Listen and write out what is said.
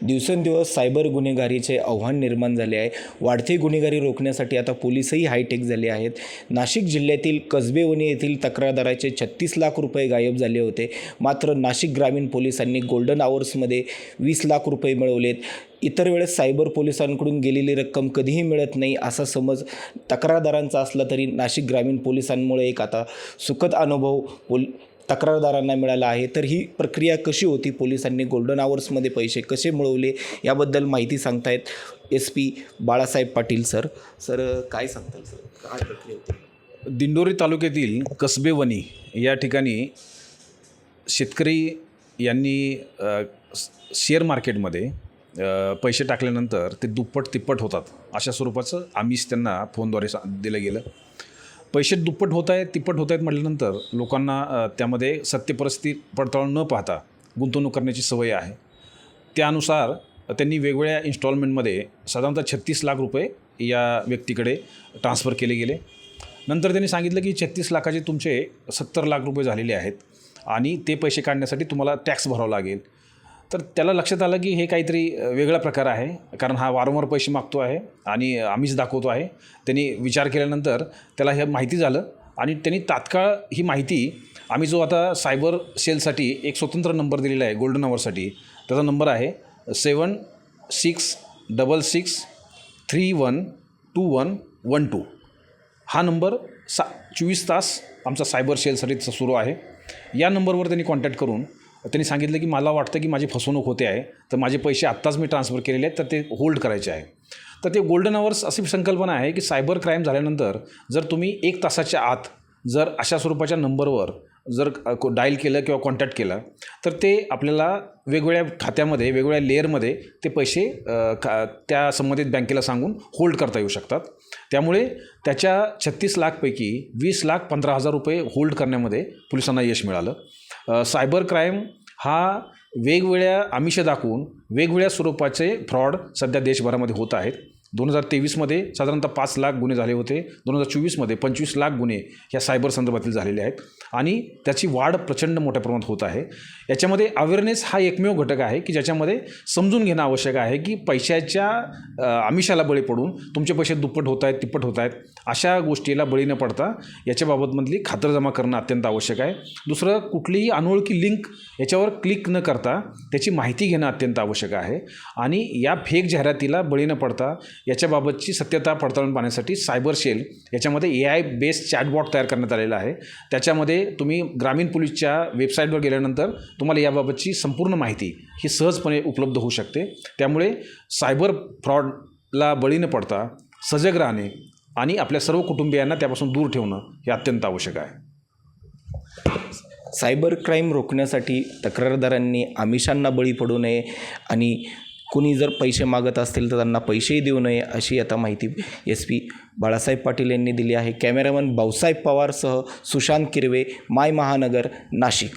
दिवसेंदिवस सायबर गुन्हेगारीचे आव्हान निर्माण झाले आहे। वाढती गुन्हेगारी रोखण्यासाठी आता पोलिसही हायटेक झाले आहेत। नाशिक जिल्ह्यातील कसबेवणी येथील तक्रारदाराचे 36 लाख रुपये गायब झाले होते। मात्र नाशिक ग्रामीण पोलिसांनी गोल्डन आवर्समध्ये 20 लाख रुपये मिळवलेत। इतर वेळेस सायबर पोलिसांकडून गेलेली रक्कम कधीही मिळत नाही असा समज तक्रारदारांचा असला तरी नाशिक ग्रामीण पोलिसांमुळे एक आता सुखद अनुभव तक्रारदारांना मिळाला आहे। तर ही प्रक्रिया कशी होती, पोलिसांनी गोल्डन आवर्समध्ये पैसे कसे मिळवले याबद्दल माहिती सांगतायत SP बाळासाहेब पाटील सर। काय सांगताल सर, काय प्रक्रिया होती? दिंडोरी तालुक्यातील कसबेवणी या ठिकाणी शेतकरी यांनी शेअर मार्केटमध्ये पैसे टाकल्यानंतर ते दुप्पट तिप्पट होतात अशा स्वरूपाचं आमिष त्यांना फोनद्वारे दिलं गेलं। पैसे दुप्पट होत आहेत तिप्पट होत आहेत म्हटल्यानंतर लोकांना त्यामध्ये सत्य परिस्थिती पडताळून न पाहता गुंतवणूक करण्याची सवय आहे। त्यानुसार त्यांनी वेगवेगळ्या इन्स्टॉलमेंटमध्ये साधारणतः 36 लाख रुपये या व्यक्तीकडे ट्रान्सफर केले गेले। नंतर त्यांनी सांगितलं की 36 लाखाचे तुमचे 70 लाख रुपये झालेले आहेत आणि ते पैसे काढण्यासाठी तुम्हाला टॅक्स भरावा लागेल। तर त्याला लक्षात आलं की हे काहीतरी वेगळा प्रकार आहे, कारण हा वारंवार पैसे मागतो आहे आणि आमिष दाखवतो आहे। त्यांनी विचार केल्यानंतर त्याला हे माहिती झालं आणि त्यांनी तात्काळ ही माहिती आम्ही जो आता सायबर सेलसाठी एक स्वतंत्र नंबर दिलेला आहे गोल्डन आवरसाठी, त्याचा नंबर आहे 7666312112। हा नंबर 24 तास आमचा सायबर सेलसाठी सुरू आहे। या नंबरवर त्यांनी कॉन्टॅक्ट करून त्यांनी सांगितलं की मला वाटतं की माझी फसवणूक होते आहे, तर माझे पैसे आत्ताच मी ट्रान्सफर केलेले आहेत, तर ते होल्ड करायचे आहे। तर ते गोल्डन आवर्स अशी संकल्पना आहे की सायबर क्राईम झाल्यानंतर जर तुम्ही 1 तासाच्या आत जर अशा स्वरूपाच्या नंबरवर जर डायल केलं किंवा कॉन्टॅक्ट केला तर ते आपल्याला वेगवेगळ्या खात्यामध्ये वेगवेगळ्या लेअरमध्ये ते पैसे त्या संबंधित बँकेला सांगून होल्ड करता येऊ शकतात। त्यामुळे त्याच्या 36 लाखपैकी 20,15,000 रुपये होल्ड करण्यामध्ये पोलिसांना यश मिळालं। सायबर क्राईम हा वेगवेगळ्या आमिष दाखवून वेगवेगळ्या स्वरूपाचे फ्रॉड सध्या देशभरामध्ये होत आहेत। 2023मध्ये साधारणतः 5 लाख गुन्हे झाले होते, 2024मध्ये 25 लाख गुन्हे ह्या सायबर संदर्भातील झालेले आहेत आणि त्याची वाढ प्रचंड मोठ्या प्रमाणात होत आहे। याच्यामध्ये अवेअरनेस हा एकमेव घटक आहे की ज्याच्यामध्ये समजून घेणं आवश्यक आहे की पैशाच्या आमिषाला बळी पडून तुमचे पैसे दुप्पट होत आहेत तिप्पट होत आहेत अशा गोष्टीला बळी न पडता याच्याबाबतमधली खातरजमा करणं अत्यंत आवश्यक आहे। दुसरं, कुठलीही अनोळखी लिंक याच्यावर क्लिक न करता त्याची माहिती घेणं अत्यंत आवश्यक आहे आणि या फेक जाहिरातीला बळी न पडता याच्याबाबतची सत्यता पडताळून पाहण्यासाठी सायबर सेल याच्यामध्ये AI बेस्ड चॅटबॉट तयार करण्यात आलेला आहे। त्याच्यामध्ये तुम्ही ग्रामीण पोलीसच्या वेबसाईटवर गेल्यानंतर तुम्हाला याबाबतची संपूर्ण माहिती ही सहजपणे उपलब्ध होऊ शकते। त्यामुळे सायबर फ्रॉडला बळी न पडता सजग राहणे आणि आपल्या सर्व कुटुंबियांना त्यापासून दूर ठेवणं हे अत्यंत आवश्यक आहे। सायबर क्राईम रोखण्यासाठी तक्रारदारांनी आमिषांना बळी पडू नये आणि कुणी जर पैसे मागत असतील तर त्यांना पैसेही देऊ नये अशी आता माहिती SP बाळासाहेब पाटील यांनी दिली आहे। कॅमेरामन भाऊसाहेब पवारसह सुशांत किरवे, माय महानगर, नाशिक।